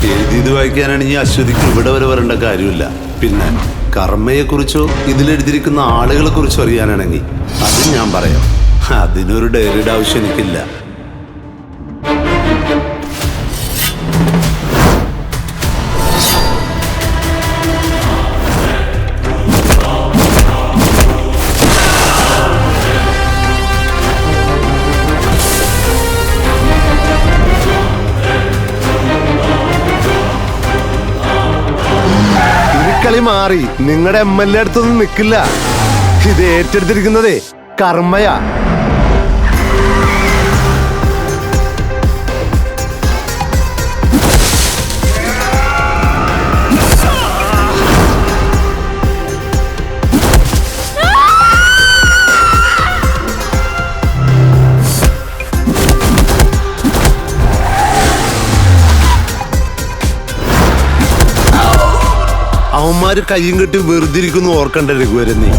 എഴുതിയത് വായിക്കാനാണെങ്കിൽ അശ്വതിക്ക് ഇവിടെ വരെ വരേണ്ട കാര്യമില്ല. പിന്നെ കർമ്മയെക്കുറിച്ചോ ഇതിലെഴുതിയിരിക്കുന്ന ആളുകളെ കുറിച്ചോ അറിയാനാണെങ്കിൽ അതും ഞാൻ പറയാം. അതിനൊരു ഡയറിയുടെ ആവശ്യം എനിക്കില്ല. കളി മാറി. നിങ്ങളുടെ MLA അടുത്തൊന്നും നിൽക്കില്ല. ഇത് ഏറ്റെടുത്തിരിക്കുന്നതേ കർമ്മയാ. അവന്മാര് കയ്യും കെട്ടി വെറുതെ ഇരിക്കുന്നു ഓർക്കണ്ട രഘുവരൻ നീ.